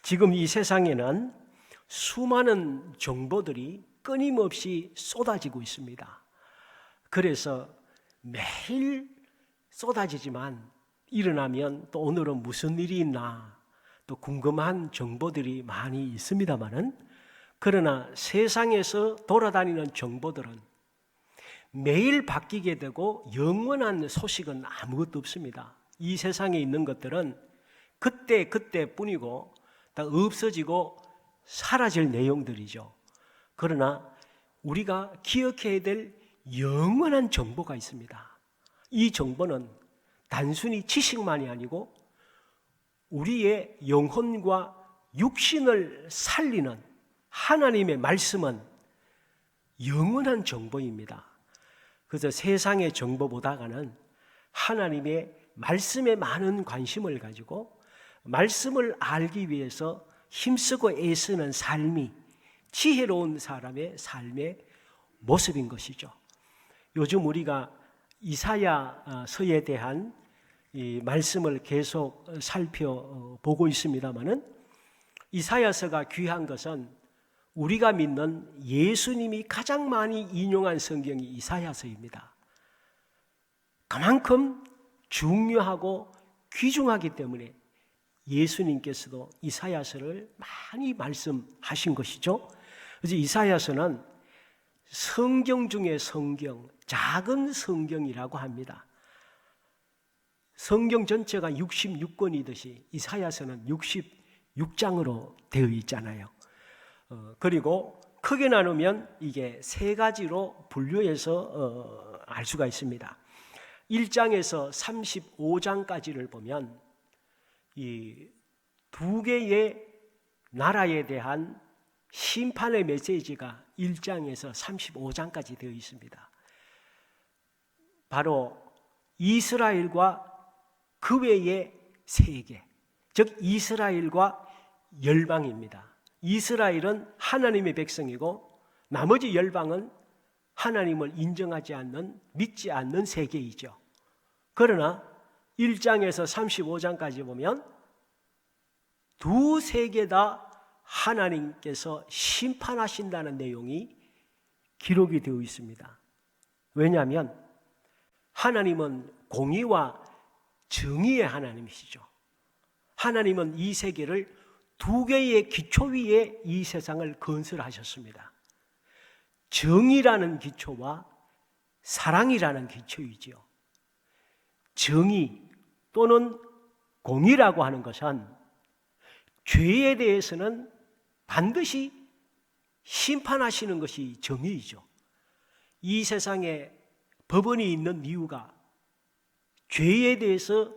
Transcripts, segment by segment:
지금 이 세상에는 수많은 정보들이 끊임없이 쏟아지고 있습니다. 그래서 매일 쏟아지지만 일어나면 또 오늘은 무슨 일이 있나 또 궁금한 정보들이 많이 있습니다만은, 그러나 세상에서 돌아다니는 정보들은 매일 바뀌게 되고 영원한 소식은 아무것도 없습니다. 이 세상에 있는 것들은 그때뿐이고 다 없어지고 사라질 내용들이죠. 그러나 우리가 기억해야 될 영원한 정보가 있습니다. 이 정보는 단순히 지식만이 아니고 우리의 영혼과 육신을 살리는 하나님의 말씀은 영원한 정보입니다. 그래서 세상의 정보보다는 하나님의 말씀에 많은 관심을 가지고 말씀을 알기 위해서 힘쓰고 애쓰는 삶이 지혜로운 사람의 삶의 모습인 것이죠. 요즘 우리가 이사야서에 대한 이 말씀을 계속 살펴보고 있습니다마는, 이사야서가 귀한 것은 우리가 믿는 예수님이 가장 많이 인용한 성경이 이사야서입니다. 그만큼 중요하고 귀중하기 때문에 예수님께서도 이사야서를 많이 말씀하신 것이죠. 그래서 이사야서는 성경 중에 성경, 작은 성경이라고 합니다. 성경 전체가 66권이듯이 이사야서는 66장으로 되어 있잖아요. 그리고 크게 나누면 이게 세 가지로 분류해서 알 수가 있습니다. 1장에서 35장까지를 보면 이 두 개의 나라에 대한 심판의 메시지가 1장에서 35장까지 되어 있습니다. 바로 이스라엘과 그 외의 세계, 즉 이스라엘과 열방입니다. 이스라엘은 하나님의 백성이고 나머지 열방은 하나님을 인정하지 않는, 믿지 않는 세계이죠. 그러나 1장에서 35장까지 보면 두 세계 다 하나님께서 심판하신다는 내용이 기록이 되어 있습니다. 왜냐하면 하나님은 공의와 정의의 하나님이시죠. 하나님은 이 세계를 두 개의 기초 위에 이 세상을 건설하셨습니다. 정의라는 기초와 사랑이라는 기초이지요. 정의 또는 공의라고 하는 것은 죄에 대해서는 반드시 심판하시는 것이 정의이죠. 이 세상에 법원이 있는 이유가 죄에 대해서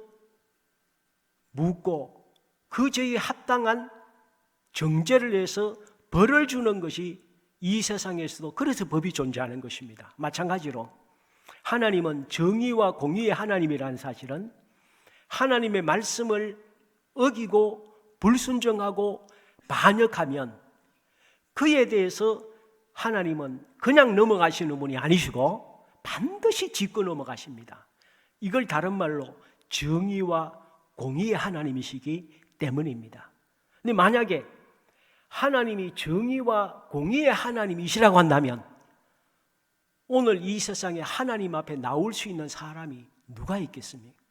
묻고 그 죄에 합당한 정죄를 해서 벌을 주는 것이 이 세상에서도 그래서 법이 존재하는 것입니다. 마찬가지로 하나님은 정의와 공의의 하나님이라는 사실은 하나님의 말씀을 어기고 불순종하고 반역하면 그에 대해서 하나님은 그냥 넘어가시는 분이 아니시고 반드시 짚고 넘어가십니다. 이걸 다른 말로 정의와 공의의 하나님이시기 때문입니다. 근데 만약에 하나님이 정의와 공의의 하나님이시라고 한다면 오늘 이 세상에 하나님 앞에 나올 수 있는 사람이 누가 있겠습니까?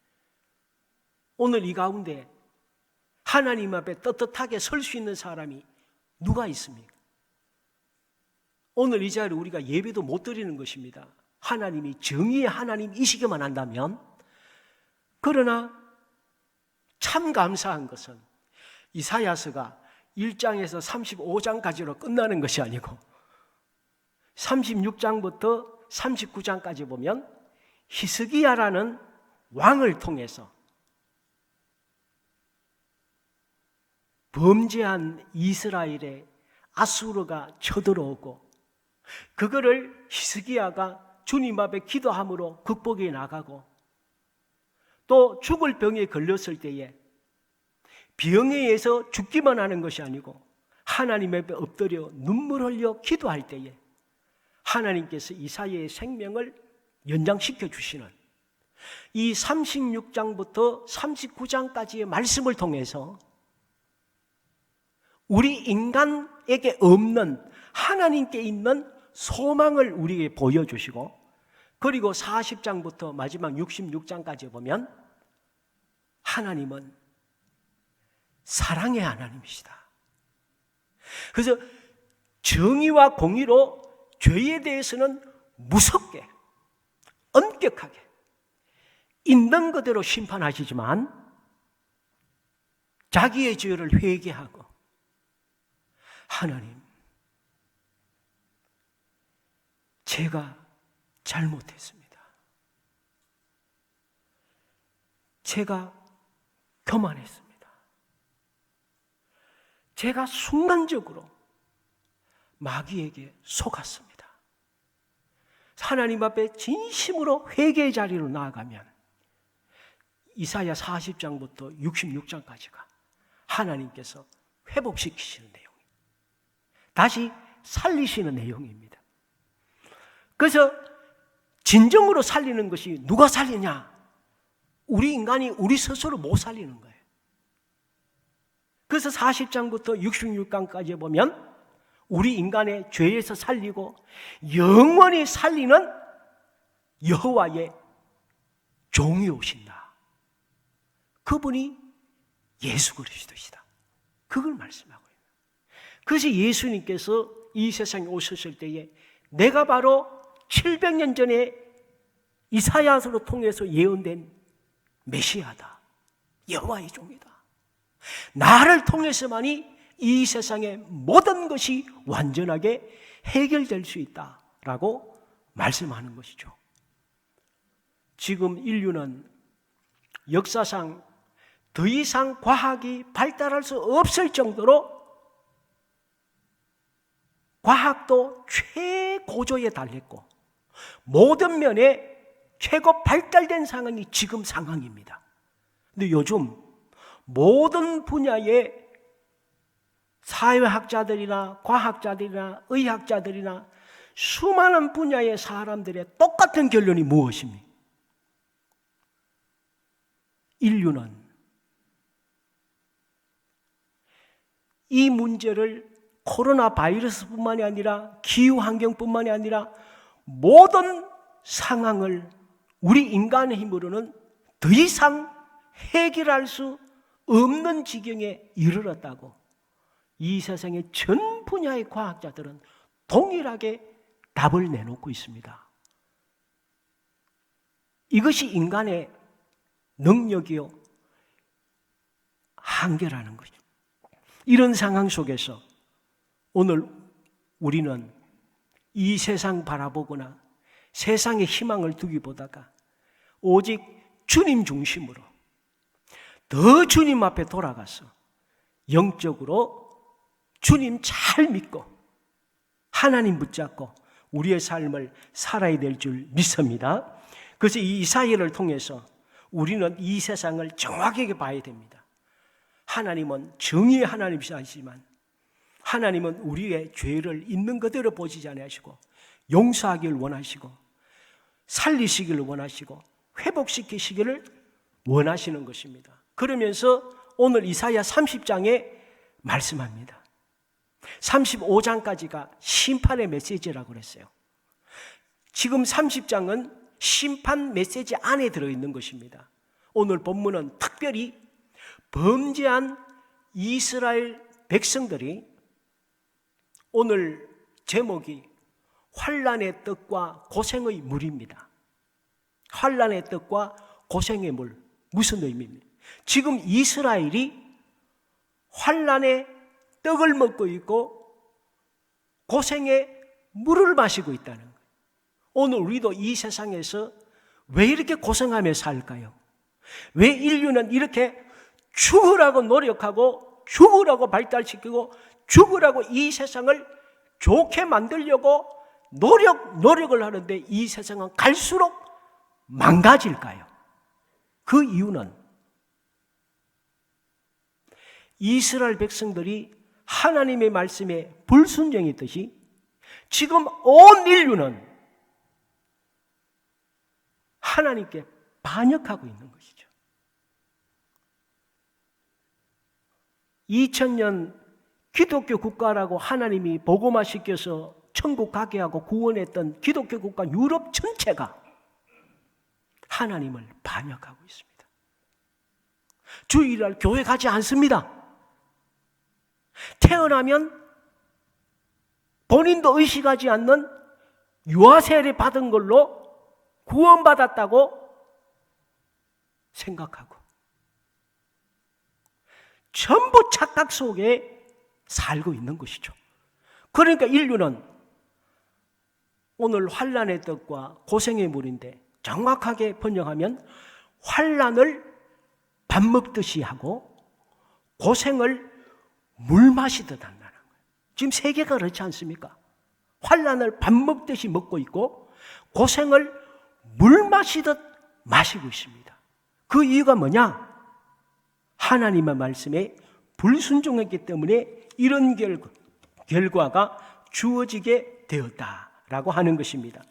오늘 이 가운데 하나님 앞에 떳떳하게 설 수 있는 사람이 누가 있습니까? 오늘 이 자리에 우리가 예배도 못 드리는 것입니다. 하나님이 정의의 하나님이시기만 한다면. 그러나 참 감사한 것은 이사야서가 1장에서 35장까지로 끝나는 것이 아니고 36장부터 39장까지 보면 히스기야라는 왕을 통해서 범죄한 이스라엘에 아수르가 쳐들어오고 그거를 히스기야가 주님 앞에 기도함으로 극복해 나가고, 또 죽을 병에 걸렸을 때에 병에 의해서 죽기만 하는 것이 아니고 하나님 앞에 엎드려 눈물 흘려 기도할 때에 하나님께서 이사야의 생명을 연장시켜 주시는 이 36장부터 39장까지의 말씀을 통해서 우리 인간에게 없는 하나님께 있는 소망을 우리에게 보여주시고, 그리고 40장부터 마지막 66장까지 보면 하나님은 사랑의 하나님이시다. 그래서 정의와 공의로 죄에 대해서는 무섭게, 엄격하게 있는 그대로 심판하시지만 자기의 죄를 회개하고, 하나님, 제가 잘못했습니다. 제가 교만했습니다. 제가 순간적으로 마귀에게 속았습니다. 하나님 앞에 진심으로 회개의 자리로 나아가면 이사야 40장부터 66장까지가 하나님께서 회복시키시는 내용입니다. 다시 살리시는 내용입니다. 그래서 진정으로 살리는 것이 누가 살리냐? 우리 인간이 우리 스스로 못 살리는 거예요. 그래서 40장부터 66장까지 보면 우리 인간의 죄에서 살리고 영원히 살리는 여호와의 종이 오신다. 그분이 예수 그리스도시다. 그걸 말씀하고 있는 거예요. 그래서 예수님께서 이 세상에 오셨을 때에 내가 바로 700년 전에 이사야서로 통해서 예언된 메시아다. 여호와의 종이다. 나를 통해서만이 이 세상의 모든 것이 완전하게 해결될 수 있다라고 말씀하는 것이죠. 지금 인류는 역사상 더 이상 과학이 발달할 수 없을 정도로 과학도 최고조에 달했고 모든 면에 최고 발달된 상황이 지금 상황입니다. 근데 요즘 모든 분야의 사회학자들이나 과학자들이나 의학자들이나 수많은 분야의 사람들의 똑같은 결론이 무엇입니까? 인류는 이 문제를 코로나 바이러스뿐만이 아니라 기후환경뿐만이 아니라 모든 상황을 우리 인간의 힘으로는 더 이상 해결할 수 없는 지경에 이르렀다고 이 세상의 전 분야의 과학자들은 동일하게 답을 내놓고 있습니다. 이것이 인간의 능력이요 한계라는 것이죠. 이런 상황 속에서 오늘 우리는 이 세상 바라보거나 세상에 희망을 두기보다가 오직 주님 중심으로 더 주님 앞에 돌아가서 영적으로 주님 잘 믿고 하나님 붙잡고 우리의 삶을 살아야 될 줄 믿습니다. 그래서 이 이사야를 통해서 우리는 이 세상을 정확하게 봐야 됩니다. 하나님은 정의의 하나님이시지만 하나님은 우리의 죄를 있는 그대로 보시지 아니하시고 용서하기를 원하시고 살리시기를 원하시고 회복시키시기를 원하시는 것입니다. 그러면서 오늘 이사야 30장에 말씀합니다. 35장까지가 심판의 메시지라고 그랬어요. 지금 30장은 심판 메시지 안에 들어있는 것입니다. 오늘 본문은 특별히 범죄한 이스라엘 백성들이 오늘 제목이 환난의 떡과 고생의 물입니다. 환난의 떡과 고생의 물, 무슨 의미입니까? 지금 이스라엘이 환난의 떡을 먹고 있고 고생의 물을 마시고 있다는 거예요. 오늘 우리도 이 세상에서 왜 이렇게 고생하며 살까요? 왜 인류는 이렇게 죽으라고 노력하고 죽으라고 발달시키고 죽으라고 이 세상을 좋게 만들려고 노력을 하는데 이 세상은 갈수록 망가질까요? 그 이유는 이스라엘 백성들이 하나님의 말씀에 불순종했듯이 지금 온 인류는 하나님께 반역하고 있는 것이죠. 2000년 기독교 국가라고 하나님이 복음화 시켜서 천국 가게 하고 구원했던 기독교 국가 유럽 전체가 하나님을 반역하고 있습니다. 주일날 교회 가지 않습니다. 태어나면 본인도 의식하지 않는 유아세례 받은 걸로 구원받았다고 생각하고 전부 착각 속에 살고 있는 것이죠. 그러니까 인류는 오늘 환난의 떡과 고생의 물인데 정확하게 번역하면 환난을 밥 먹듯이 하고 고생을 물 마시듯 한다는 거예요. 지금 세계가 그렇지 않습니까? 환난을 밥 먹듯이 먹고 있고 고생을 물 마시듯 마시고 있습니다. 그 이유가 뭐냐? 하나님의 말씀에 불순종했기 때문에 이런 결과가 주어지게 되었다라고 하는 것입니다.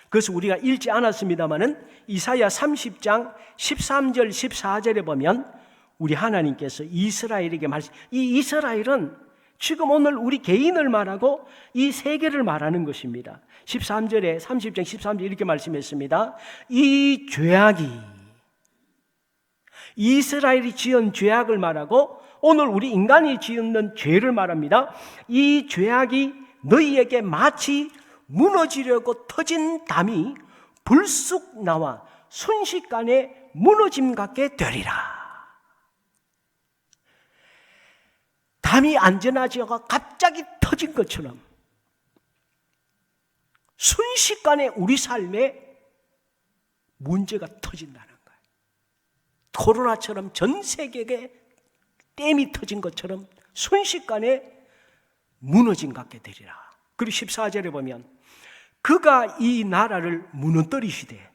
그래서 우리가 읽지 않았습니다마는 이사야 30장 13절 14절에 보면 우리 하나님께서 이스라엘에게 이 이스라엘은 지금 오늘 우리 개인을 말하고 이 세계를 말하는 것입니다. 13절에 30장 13절 이렇게 말씀했습니다. 이 죄악이 이스라엘이 지은 죄악을 말하고 오늘 우리 인간이 지은 죄를 말합니다. 이 죄악이 너희에게 마치 무너지려고 터진 담이 불쑥 나와 순식간에 무너짐 같게 되리라. 담이 안전하지가 갑자기 터진 것처럼 순식간에 우리 삶에 문제가 터진다는 거예요. 코로나처럼 전 세계에 댐이 터진 것처럼 순식간에 무너진 것 같게 되리라. 그리고 14절에 보면 그가 이 나라를 무너뜨리시되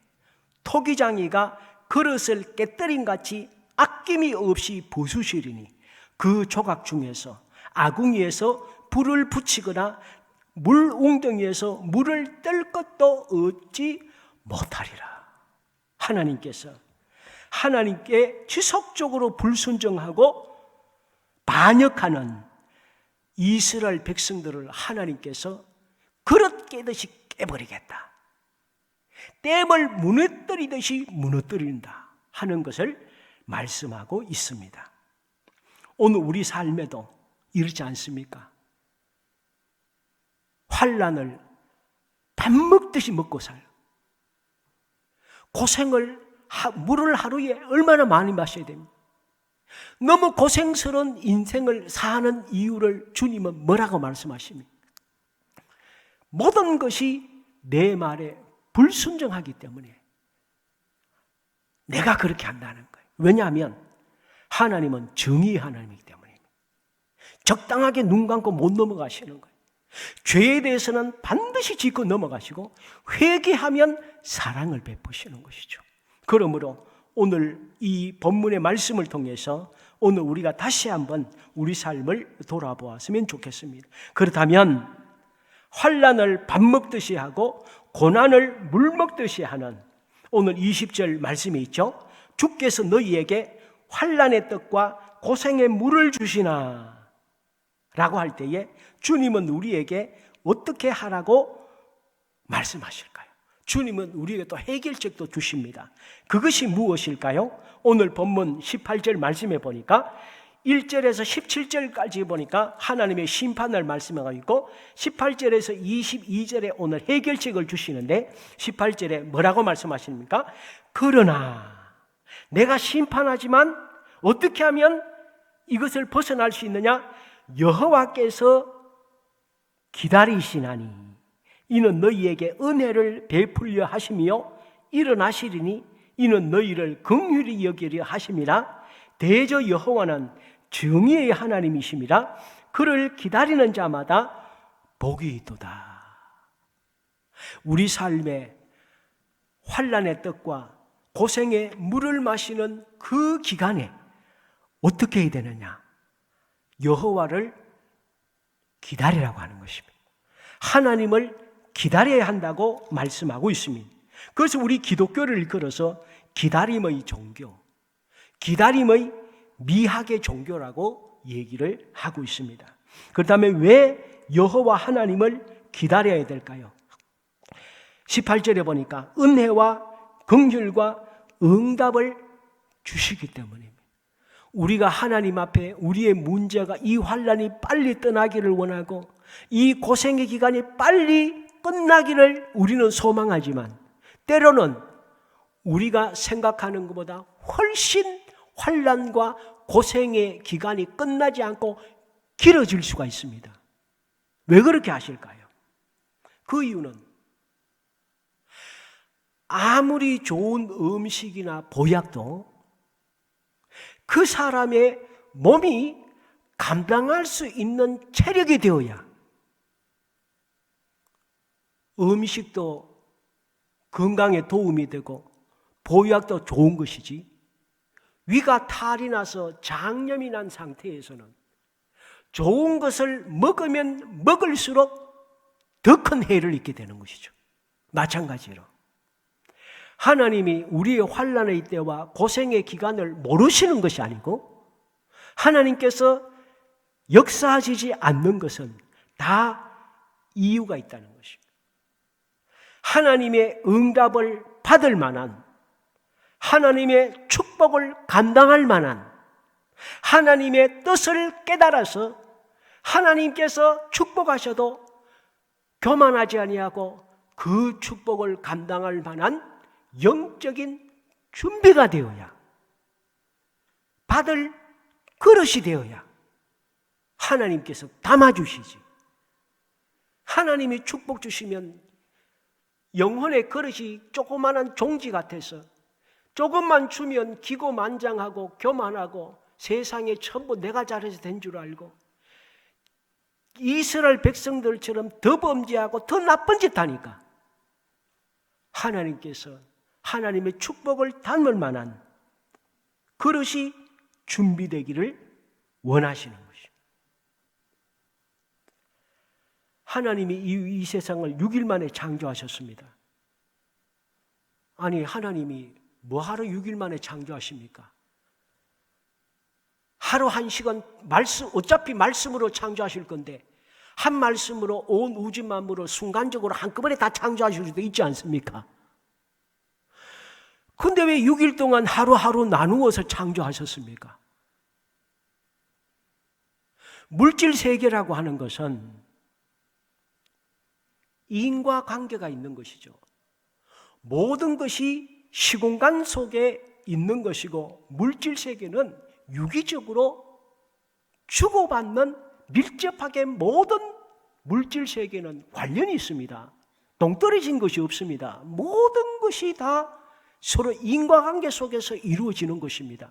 토기장이가 그릇을 깨뜨린 같이 아낌이 없이 부수시리니 그 조각 중에서 아궁이에서 불을 붙이거나 물 웅덩이에서 물을 뜰 것도 얻지 못하리라. 하나님께 지속적으로 불순종하고 반역하는 이스라엘 백성들을 하나님께서 그릇 깨듯이 깨버리겠다. 댐을 무너뜨리듯이 무너뜨린다 하는 것을 말씀하고 있습니다. 오늘 우리 삶에도 이렇지 않습니까? 환난을 밥 먹듯이 먹고 살아요. 물을 하루에 얼마나 많이 마셔야 됩니까? 너무 고생스러운 인생을 사는 이유를 주님은 뭐라고 말씀하십니까? 모든 것이 내 말에 불순종하기 때문에 내가 그렇게 한다는 거예요. 왜냐하면 하나님은 정의의 하나님이기 때문입니다. 적당하게 눈 감고 못 넘어가시는 거예요. 죄에 대해서는 반드시 짚고 넘어가시고 회개하면 사랑을 베푸시는 것이죠. 그러므로 오늘 이 본문의 말씀을 통해서 오늘 우리가 다시 한번 우리 삶을 돌아보았으면 좋겠습니다. 그렇다면 환난을 밥 먹듯이 하고 고난을 물 먹듯이 하는 오늘 20절 말씀이 있죠. 주께서 너희에게 환난의 떡과 고생의 물을 주시나 라고 할 때에 주님은 우리에게 어떻게 하라고 말씀하실까요? 주님은 우리에게 또 해결책도 주십니다. 그것이 무엇일까요? 오늘 본문 18절 말씀해 보니까 1절에서 17절까지 보니까 하나님의 심판을 말씀하고 있고 18절에서 22절에 오늘 해결책을 주시는데 18절에 뭐라고 말씀하십니까? 그러나 내가 심판하지만 어떻게 하면 이것을 벗어날 수 있느냐? 여호와께서 기다리시나니 이는 너희에게 은혜를 베풀려 하시며 일어나시리니 이는 너희를 긍휼히 여기려 하심이라. 대저 여호와는 정의의 하나님이심이라. 그를 기다리는 자마다 복이 있도다. 우리 삶에 환난의 떡과 고생의 물을 마시는 그 기간에 어떻게 해야 되느냐? 여호와를 기다리라고 하는 것입니다. 하나님을 기다려야 한다고 말씀하고 있습니다. 그래서 우리 기독교를 일컬어서 기다림의 종교, 기다림의 미학의 종교라고 얘기를 하고 있습니다. 그렇다면 왜 여호와 하나님을 기다려야 될까요? 18절에 보니까 은혜와 긍휼과 응답을 주시기 때문입니다. 우리가 하나님 앞에 우리의 문제가, 이 환난이 빨리 떠나기를 원하고 이 고생의 기간이 빨리 끝나기를 우리는 소망하지만, 때로는 우리가 생각하는 것보다 훨씬 환난과 고생의 기간이 끝나지 않고 길어질 수가 있습니다. 왜 그렇게 하실까요? 그 이유는 아무리 좋은 음식이나 보약도 그 사람의 몸이 감당할 수 있는 체력이 되어야, 음식도 건강에 도움이 되고 보약도 좋은 것이지, 위가 탈이 나서 장염이 난 상태에서는 좋은 것을 먹으면 먹을수록 더 큰 해를 입게 되는 것이죠. 마찬가지로 하나님이 우리의 환난의 때와 고생의 기간을 모르시는 것이 아니고, 하나님께서 역사하시지 않는 것은 다 이유가 있다는 것입니다. 하나님의 응답을 받을 만한, 하나님의 축복을 감당할 만한, 하나님의 뜻을 깨달아서 하나님께서 축복하셔도 교만하지 아니하고 그 축복을 감당할 만한 영적인 준비가 되어야, 받을 그릇이 되어야 하나님께서 담아주시지. 하나님이 축복 주시면 영혼의 그릇이 조그마한 종지 같아서 조금만 주면 기고만장하고 교만하고 세상에 전부 내가 잘해서 된 줄 알고 이스라엘 백성들처럼 더 범죄하고 더 나쁜 짓 하니까 하나님께서 하나님의 축복을 담을 만한 그릇이 준비되기를 원하시는 것입니다. 하나님이 이 세상을 6일 만에 창조하셨습니다. 아니, 하나님이 뭐하러 6일 만에 창조하십니까? 하루 한 시간 어차피 말씀으로 창조하실 건데 한 말씀으로 온 우주 만물을 순간적으로 한꺼번에 다 창조하실 수도 있지 않습니까? 근데 왜 6일 동안 하루하루 나누어서 창조하셨습니까? 물질 세계라고 하는 것은 인과관계가 있는 것이죠. 모든 것이 시공간 속에 있는 것이고, 물질 세계는 유기적으로 주고받는, 밀접하게 모든 물질 세계는 관련이 있습니다. 동떨어진 것이 없습니다. 모든 것이 다 서로 인과관계 속에서 이루어지는 것입니다.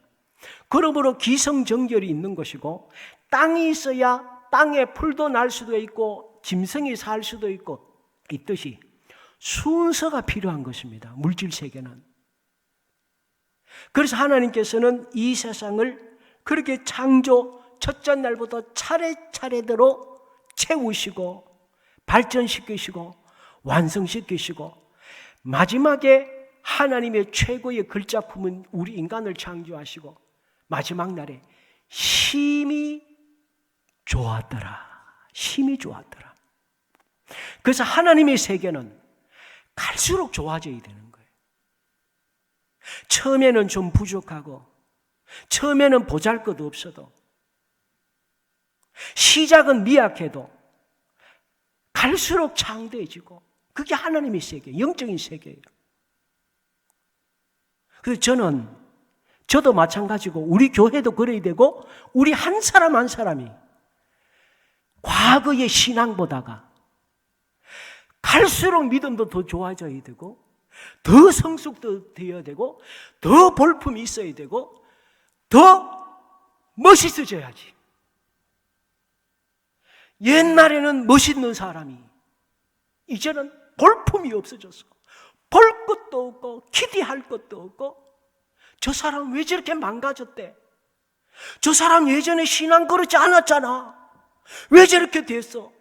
그러므로 기성정결이 있는 것이고, 땅이 있어야 땅에 풀도 날 수도 있고 짐승이 살 수도 있고 있듯이 순서가 필요한 것입니다. 물질 세계는. 그래서 하나님께서는 이 세상을 그렇게 창조 첫째 날부터 차례차례대로 채우시고 발전시키시고 완성시키시고, 마지막에 하나님의 최고의 글자품은 우리 인간을 창조하시고 마지막 날에 심히 좋았더라. 심히 좋았더라. 그래서 하나님의 세계는 갈수록 좋아져야 되는 거예요. 처음에는 좀 부족하고 처음에는 보잘것없어도 시작은 미약해도 갈수록 창대해지고, 그게 하나님의 세계, 영적인 세계예요. 그래서 저도 마찬가지고 우리 교회도 그래야 되고 우리 한 사람 한 사람이 과거의 신앙보다가 갈수록 믿음도 더 좋아져야 되고 더 성숙도 되어야 되고 더 볼품이 있어야 되고 더 멋있어져야지. 옛날에는 멋있는 사람이 이제는 볼품이 없어져서 볼 것도 없고 기대할 것도 없고, 저 사람 왜 저렇게 망가졌대? 저 사람 예전에 신앙 그렇지 않았잖아. 왜 저렇게 됐어?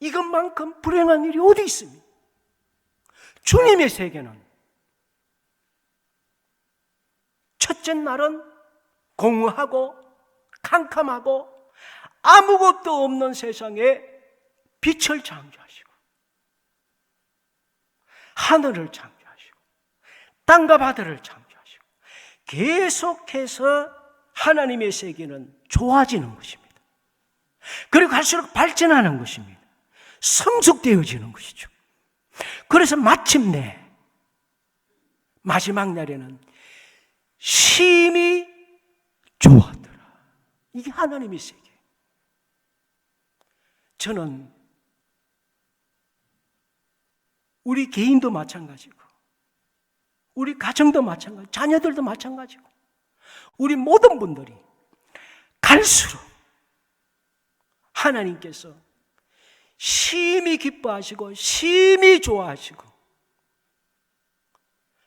이것만큼 불행한 일이 어디 있습니까? 주님의 세계는 첫째 날은 공허하고 캄캄하고 아무것도 없는 세상에 빛을 창조하시고 하늘을 창조하시고 땅과 바다를 창조하시고 계속해서 하나님의 세계는 좋아지는 것입니다. 그리고 갈수록 발전하는 것입니다. 성숙되어지는 것이죠. 그래서 마침내 마지막 날에는 심히 좋았더라. 이게 하나님의 세계. 저는 우리 개인도 마찬가지고 우리 가정도 마찬가지고 자녀들도 마찬가지고 우리 모든 분들이 갈수록 하나님께서 심히 기뻐하시고 심히 좋아하시고,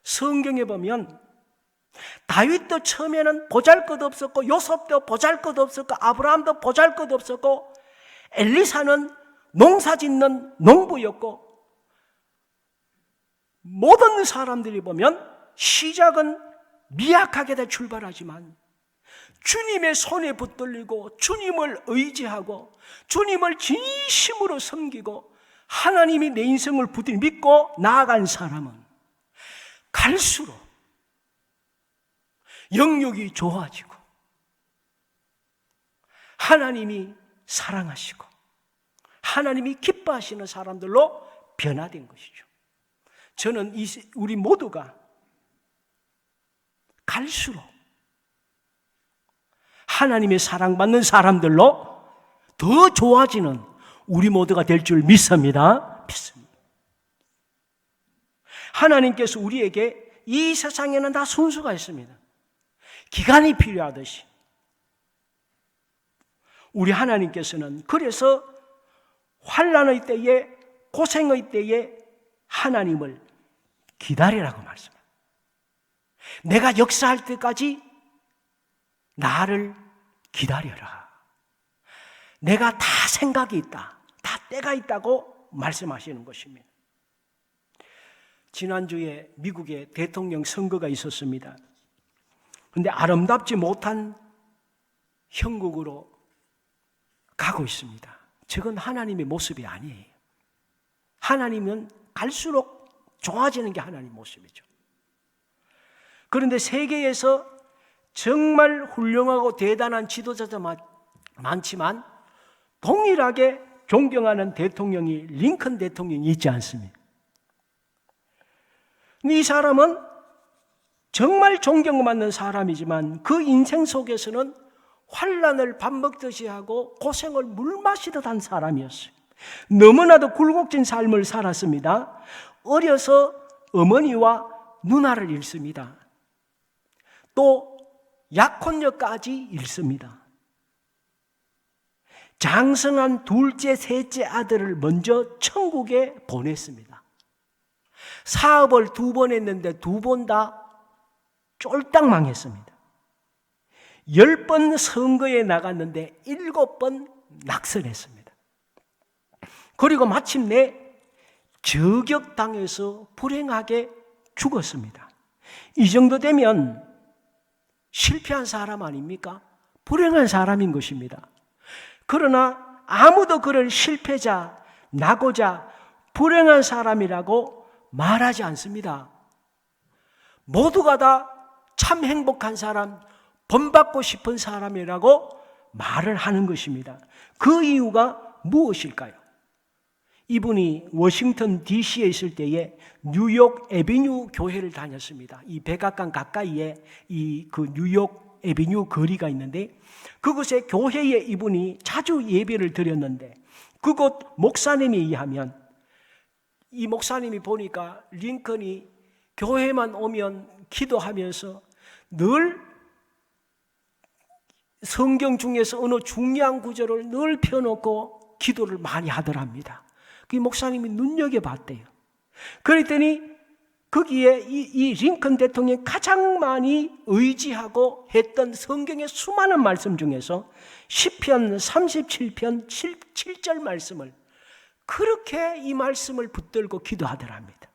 성경에 보면 다윗도 처음에는 보잘것없었고 요셉도 보잘것없었고 아브라함도 보잘것없었고 엘리사는 농사짓는 농부였고, 모든 사람들이 보면 시작은 미약하게 다 출발하지만 주님의 손에 붙들리고 주님을 의지하고 주님을 진심으로 섬기고 하나님이 내 인생을 부디 믿고 나아간 사람은 갈수록 영육이 좋아지고 하나님이 사랑하시고 하나님이 기뻐하시는 사람들로 변화된 것이죠. 저는 우리 모두가 갈수록 하나님의 사랑받는 사람들로 더 좋아지는 우리 모두가 될 줄 믿습니다. 하나님께서 우리에게 이 세상에는 다 순서가 있습니다. 기간이 필요하듯이 우리 하나님께서는 그래서 환난의 때에 고생의 때에 하나님을 기다리라고 말씀합니다. 내가 역사할 때까지 나를 기다려라. 내가 다 생각이 있다. 다 때가 있다고 말씀하시는 것입니다. 지난주에 미국의 대통령 선거가 있었습니다. 그런데 아름답지 못한 형국으로 가고 있습니다. 저건 하나님의 모습이 아니에요. 하나님은 갈수록 좋아지는 게 하나님의 모습이죠. 그런데 세계에서 정말 훌륭하고 대단한 지도자도 많지만 동일하게 존경하는 대통령이 링컨 대통령이 있지 않습니까? 이 사람은 정말 존경받는 사람이지만 그 인생 속에서는 환난을 밥 먹듯이 하고 고생을 물 마시듯 한 사람이었어요. 너무나도 굴곡진 삶을 살았습니다. 어려서 어머니와 누나를 잃습니다. 또 약혼녀까지 잃습니다. 장성한 둘째, 셋째 아들을 먼저 천국에 보냈습니다. 사업을 2번 했는데 2번 다 쫄딱 망했습니다. 10번 선거에 나갔는데 7번 낙선했습니다. 그리고 마침내 저격당해서 불행하게 죽었습니다. 이 정도 되면 실패한 사람 아닙니까? 불행한 사람인 것입니다. 그러나 아무도 그를 실패자, 낙오자, 불행한 사람이라고 말하지 않습니다. 모두가 다 참 행복한 사람, 본받고 싶은 사람이라고 말을 하는 것입니다. 그 이유가 무엇일까요? 이분이 워싱턴 DC에 있을 때에 뉴욕 에비뉴 교회를 다녔습니다. 이 백악관 가까이에 그 뉴욕 에비뉴 거리가 있는데 그곳에 교회에 이분이 자주 예배를 드렸는데 그곳 목사님에 의하면 이 목사님이 보니까 링컨이 교회만 오면 기도하면서 늘 성경 중에서 어느 중요한 구절을 늘 펴놓고 기도를 많이 하더랍니다. 그 목사님이 눈여겨봤대요. 그랬더니 거기에 이 링컨 대통령이 가장 많이 의지하고 했던 성경의 수많은 말씀 중에서 시편 37편 7절 말씀을 그렇게 이 말씀을 붙들고 기도하더랍니다.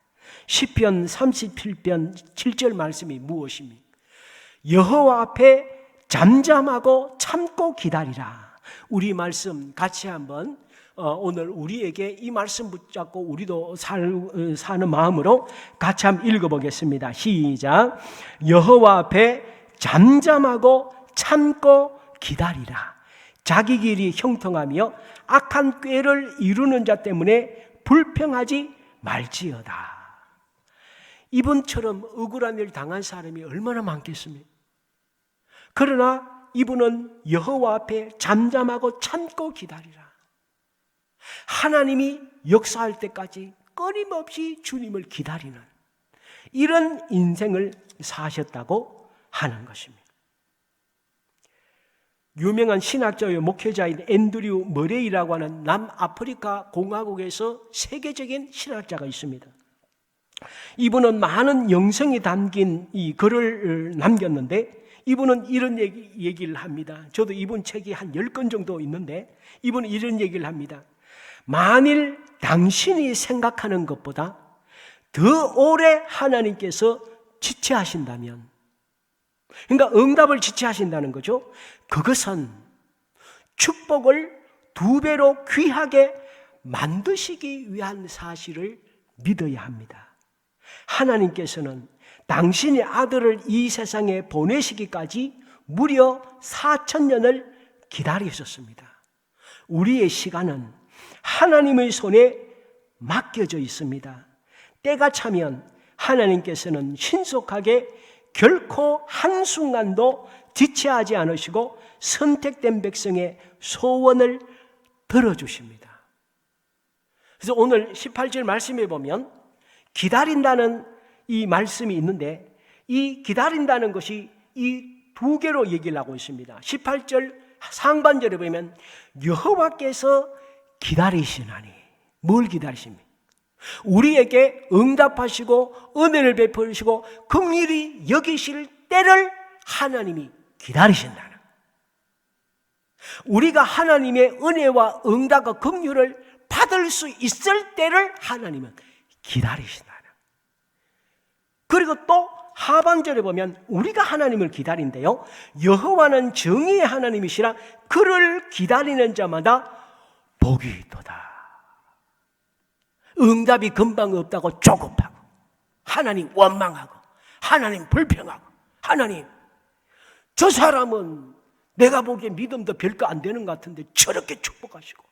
시편 37편 7절 말씀이 무엇입니까? 여호와 앞에 잠잠하고 참고 기다리라. 우리 말씀 같이 한번 오늘 우리에게 이 말씀 붙잡고 우리도 사는 마음으로 같이 한번 읽어보겠습니다. 시작. 여호와 앞에 잠잠하고 참고 기다리라. 자기 길이 형통하며 악한 꾀를 이루는 자 때문에 불평하지 말지어다. 이분처럼 억울한 일 당한 사람이 얼마나 많겠습니까? 그러나 이분은 여호와 앞에 잠잠하고 참고 기다리라. 하나님이 역사할 때까지 끊임없이 주님을 기다리는 이런 인생을 사셨다고 하는 것입니다. 유명한 신학자의 목회자인 앤드류 머레이라고 하는 남아프리카 공화국에서 세계적인 신학자가 있습니다. 이분은 많은 영성이 담긴 이 글을 남겼는데 이분은 이런 얘기를 합니다. 저도 이분 책이 한 10권 정도 있는데 이분은 이런 얘기를 합니다. 만일 당신이 생각하는 것보다 더 오래 하나님께서 지체하신다면, 그러니까 응답을 지체하신다는 거죠. 그것은 축복을 2배로 귀하게 만드시기 위한 사실을 믿어야 합니다. 하나님께서는 당신의 아들을 이 세상에 보내시기까지 무려 4000년을 기다리셨습니다. 우리의 시간은 하나님의 손에 맡겨져 있습니다. 때가 차면 하나님께서는 신속하게 결코 한순간도 지체하지 않으시고 선택된 백성의 소원을 들어주십니다. 그래서 오늘 18절 말씀에 보면 기다린다는 이 말씀이 있는데 이 기다린다는 것이 이 2개로 얘기를 하고 있습니다. 18절 상반절에 보면 여호와께서 기다리시나니, 뭘 기다리십니까? 우리에게 응답하시고 은혜를 베푸시고 긍휼히 여기실 때를 하나님이 기다리신다는, 우리가 하나님의 은혜와 응답과 긍휼을 받을 수 있을 때를 하나님은 기다리신다는. 그리고 또 하반절에 보면 우리가 하나님을 기다린대요. 여호와는 정의의 하나님이시라 그를 기다리는 자마다 복이 있도다. 응답이 금방 없다고 조급하고, 하나님 원망하고, 하나님 불평하고, 하나님 저 사람은 내가 보기에 믿음도 별거 안 되는 것 같은데 저렇게 축복하시고,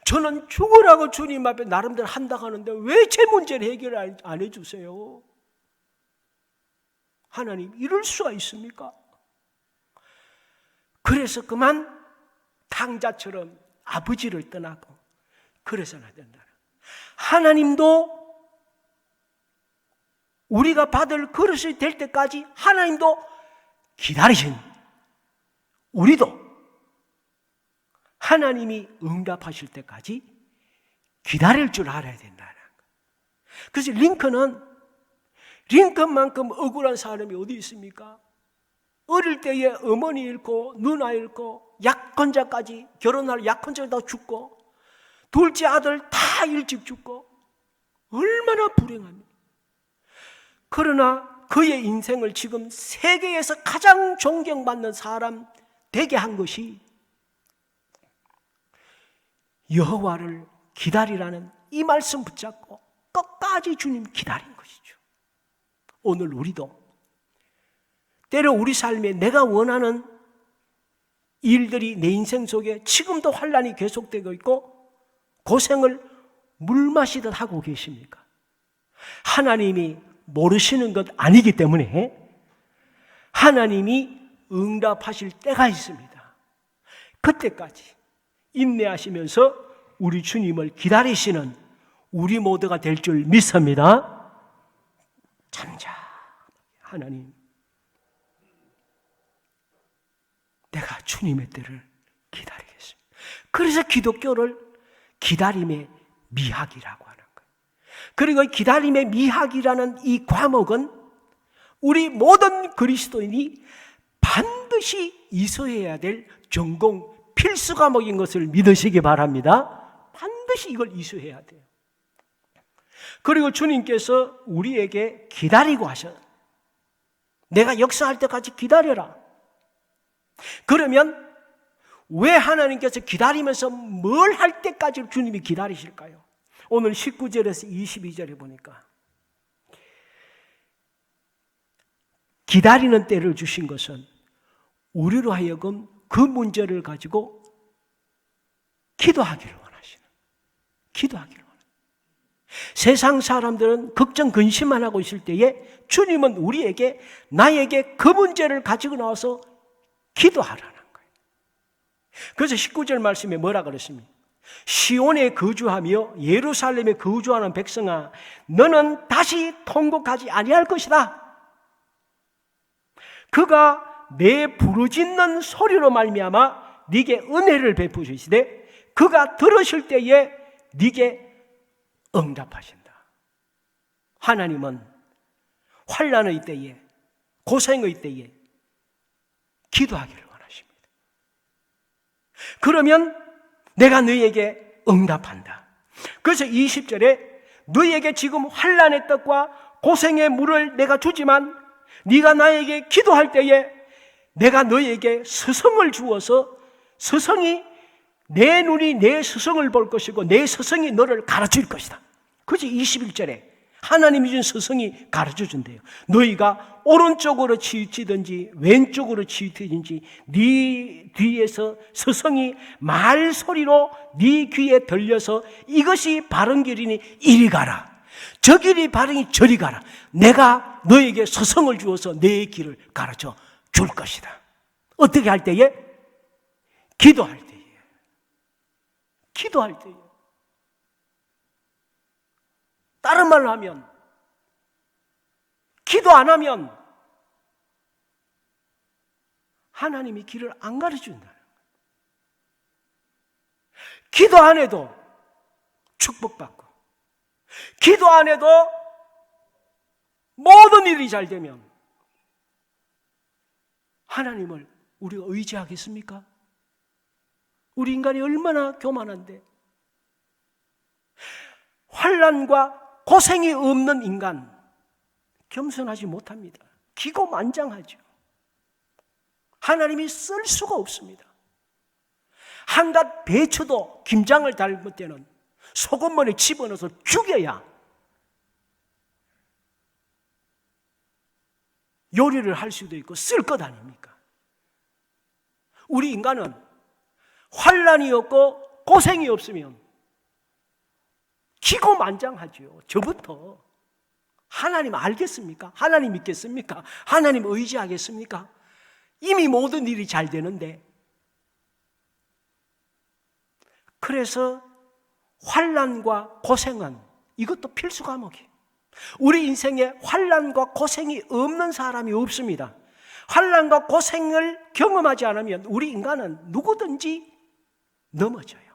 저는 죽으라고 주님 앞에 나름대로 한다고 하는데 왜 제 문제를 해결 안 해주세요? 하나님 이럴 수가 있습니까? 그래서 그만 탕자처럼 아버지를 떠나고 그래서는 안 된다. 하나님도 우리가 받을 그릇이 될 때까지 하나님도 기다리신, 우리도 하나님이 응답하실 때까지 기다릴 줄 알아야 된다는 거예요. 그래서 링컨만큼 억울한 사람이 어디 있습니까? 어릴 때에 어머니 잃고 누나 잃고 약혼자까지, 결혼할 약혼자가 다 죽고 둘째 아들 다 일찍 죽고 얼마나 불행합니까? 그러나 그의 인생을 지금 세계에서 가장 존경받는 사람 되게 한 것이 여호와를 기다리라는 이 말씀 붙잡고 끝까지 주님 기다린 것이죠. 오늘 우리도 때로 우리 삶에 내가 원하는 일들이 내 인생 속에 지금도 환난이 계속되고 있고 고생을 물마시듯 하고 계십니까? 하나님이 모르시는 것 아니기 때문에 하나님이 응답하실 때가 있습니다. 그때까지 인내하시면서 우리 주님을 기다리시는 우리 모두가 될 줄 믿습니다. 잠잠, 하나님, 내가 주님의 때를 기다리겠습니다. 그래서 기독교를 기다림의 미학이라고 하는 거예요. 그리고 기다림의 미학이라는 이 과목은 우리 모든 그리스도인이 반드시 이수해야 될 전공 필수 과목인 것을 믿으시기 바랍니다. 반드시 이걸 이수해야 돼요. 그리고 주님께서 우리에게 기다리고 하셔. 내가 역사할 때까지 기다려라. 그러면 왜 하나님께서 기다리면서 뭘 할 때까지 주님이 기다리실까요? 오늘 19절에서 22절에 보니까 기다리는 때를 주신 것은 우리로 하여금 그 문제를 가지고 기도하기를 원하시는, 기도하기를 원하시는. 세상 사람들은 걱정 근심만 하고 있을 때에 주님은 우리에게, 나에게 그 문제를 가지고 나와서 기도하라는 거예요. 그래서 19절 말씀에 뭐라 그랬습니까? 시온에 거주하며 예루살렘에 거주하는 백성아, 너는 다시 통곡하지 아니할 것이다. 그가 내 부르짖는 소리로 말미암아 네게 은혜를 베푸시되 그가 들으실 때에 네게 응답하신다. 하나님은 환난의 때에, 고생의 때에 기도하기를 원하십니다. 그러면 내가 너희에게 응답한다. 그래서 20절에 너희에게 지금 환난의 떡과 고생의 물을 내가 주지만 네가 나에게 기도할 때에 내가 너희에게 스승을 주어서 스승이 내 눈이 내 스승을 볼 것이고 내 스승이 너를 가르칠 것이다. 그래서 21절에 하나님이 준 스승이 가르쳐 준대요. 너희가 오른쪽으로 치우치든지 왼쪽으로 치우치든지 네 뒤에서 스승이 말소리로 네 귀에 들려서 이것이 바른 길이니 이리 가라, 저 길이 바르니 저리 가라. 내가 너에게 스승을 주어서 내 길을 가르쳐 줄 것이다. 어떻게 할 때에? 기도할 때에. 기도할 때에. 다른 말로 하면 기도 안 하면 하나님이 길을 안 가르쳐준다는 거예요. 기도 안 해도 축복받고, 기도 안 해도 모든 일이 잘 되면 하나님을 우리가 의지하겠습니까? 우리 인간이 얼마나 교만한데, 환난과 고생이 없는 인간 겸손하지 못합니다. 기고만장하죠. 하나님이 쓸 수가 없습니다. 한갓 배추도 김장을 담을 때는 소금물에 집어넣어서 죽여야 요리를 할 수도 있고 쓸 것 아닙니까? 우리 인간은 환난이 없고 고생이 없으면 기고만장하죠. 저부터 하나님 알겠습니까? 하나님 믿겠습니까? 하나님 의지하겠습니까? 이미 모든 일이 잘 되는데. 그래서 환난과 고생은 이것도 필수 과목이에요. 우리 인생에 환난과 고생이 없는 사람이 없습니다. 환난과 고생을 경험하지 않으면 우리 인간은 누구든지 넘어져요.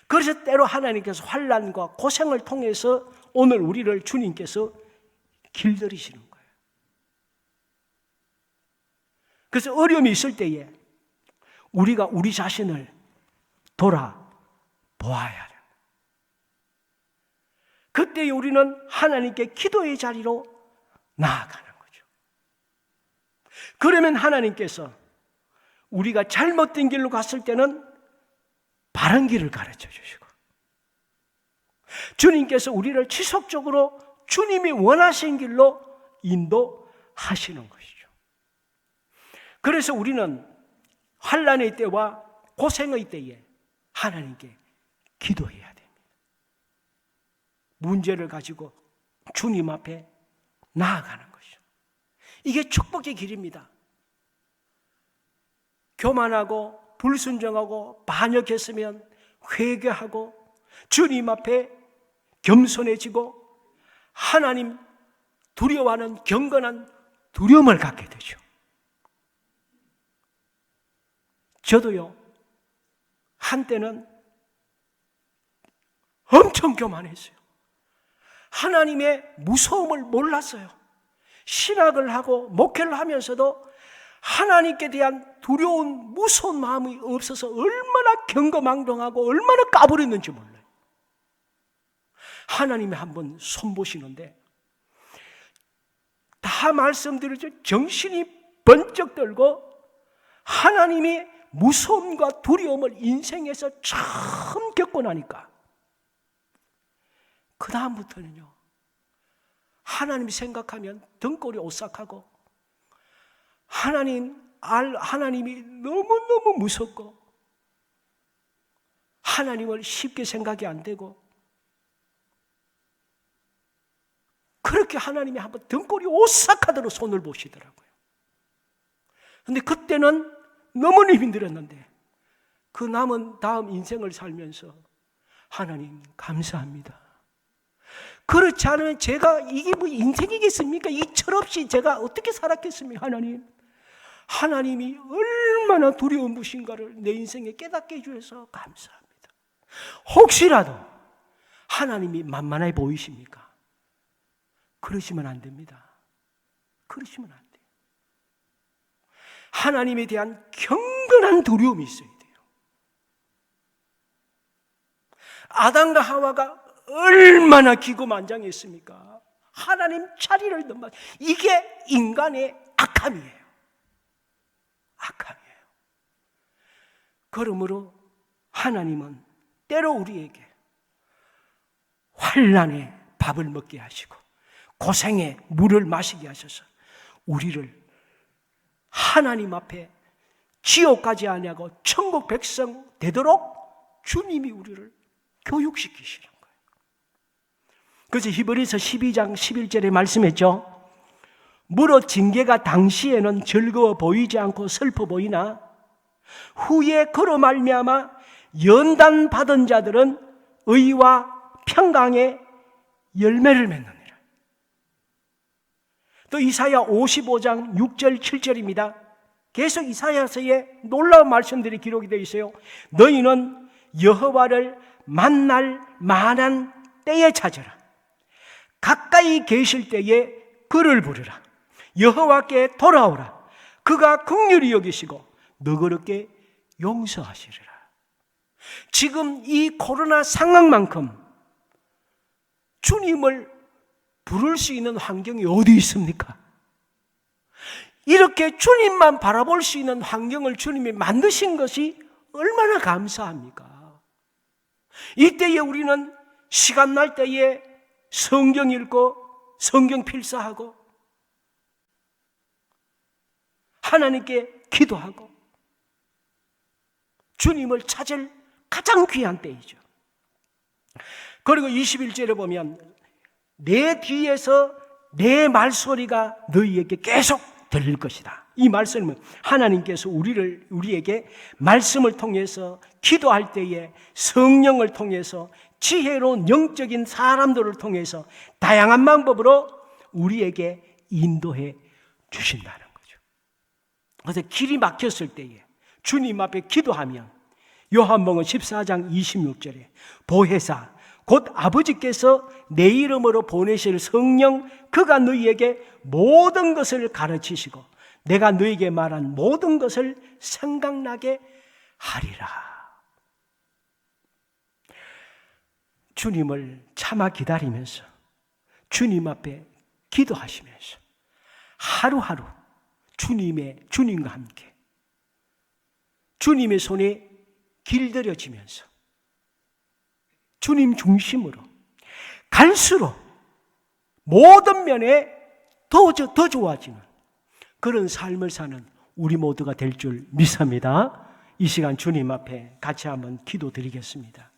그래서 때로 하나님께서 환난과 고생을 통해서 오늘 우리를 주님께서 길들이시는 거예요. 그래서 어려움이 있을 때에 우리가 우리 자신을 돌아보아야 해요. 그때 우리는 하나님께 기도의 자리로 나아가는 거죠. 그러면 하나님께서 우리가 잘못된 길로 갔을 때는 바른 길을 가르쳐 주시고, 주님께서 우리를 지속적으로 주님이 원하신 길로 인도하시는 것이죠. 그래서 우리는 환난의 때와 고생의 때에 하나님께 기도해야 됩니다. 문제를 가지고 주님 앞에 나아가는 것이죠. 이게 축복의 길입니다. 교만하고 불순종하고 반역했으면 회개하고 주님 앞에 겸손해지고 하나님 두려워하는 경건한 두려움을 갖게 되죠. 저도요, 한때는 엄청 교만했어요. 하나님의 무서움을 몰랐어요. 신학을 하고 목회를 하면서도 하나님께 대한 두려운 무서운 마음이 없어서 얼마나 경거망동하고 얼마나 까불었는지 몰라요. 하나님이 한번 손보시는데 다 말씀드리죠. 정신이 번쩍 들고 하나님이 무서움과 두려움을 인생에서 처음 겪고 나니까 그 다음부터는요, 하나님 생각하면 등골이 오싹하고 하나님이 너무너무 무섭고 하나님을 쉽게 생각이 안 되고, 그렇게 하나님이 한번 등골이 오싹하도록 손을 보시더라고요. 그런데 그때는 너무나 힘들었는데 그 남은 다음 인생을 살면서 하나님 감사합니다. 그렇지 않으면 제가 이게 뭐 인생이겠습니까? 이 철없이 제가 어떻게 살았겠습니까? 하나님이 얼마나 두려운 분인가를 내 인생에 깨닫게 해주셔서 감사합니다. 혹시라도 하나님이 만만해 보이십니까? 그러시면 안 됩니다. 그러시면 안 돼요. 하나님에 대한 경건한 두려움이 있어야 돼요. 아담과 하와가 얼마나 기고만장했습니까? 하나님 자리를 넘어. 이게 인간의 악함이에요. 악함이에요. 그러므로 하나님은 때로 우리에게 환난에 밥을 먹게 하시고 고생에 물을 마시게 하셔서 우리를 하나님 앞에 지옥 가지 아니하고 천국 백성 되도록 주님이 우리를 교육시키시는 거예요. 그래서 히브리서 12장 11절에 말씀했죠. 무릇 징계가 당시에는 즐거워 보이지 않고 슬퍼 보이나 후에 그로 말미암아 연단 받은 자들은 의와 평강의 열매를 맺느니라. 또 이사야 55장 6절 7절입니다. 계속 이사야서에 놀라운 말씀들이 기록이 되어 있어요. 너희는 여호와를 만날 만한 때에 찾으라. 가까이 계실 때에 그를 부르라. 여호와께 돌아오라. 그가 긍휼히 여기시고 너그럽게 용서하시리라. 지금 이 코로나 상황만큼 주님을 부를 수 있는 환경이 어디 있습니까? 이렇게 주님만 바라볼 수 있는 환경을 주님이 만드신 것이 얼마나 감사합니까? 이때에 우리는 시간 날 때에 성경 읽고 성경 필사하고 하나님께 기도하고 주님을 찾을 가장 귀한 때이죠. 그리고 21절에 보면 내 뒤에서 내 말소리가 너희에게 계속 들릴 것이다. 이 말씀은 하나님께서 우리에게 말씀을 통해서 기도할 때에 성령을 통해서 지혜로운 영적인 사람들을 통해서 다양한 방법으로 우리에게 인도해 주신다는 거죠. 그래서 길이 막혔을 때에 주님 앞에 기도하면 요한복음 14장 26절에 보혜사 곧 아버지께서 내 이름으로 보내실 성령 그가 너희에게 모든 것을 가르치시고 내가 너희에게 말한 모든 것을 생각나게 하리라. 주님을 참아 기다리면서 주님 앞에 기도하시면서 하루하루 주님과 함께 주님의 손에 길들여지면서 주님 중심으로 갈수록 모든 면에 더 좋아지는 그런 삶을 사는 우리 모두가 될 줄 믿습니다. 이 시간 주님 앞에 같이 한번 기도드리겠습니다.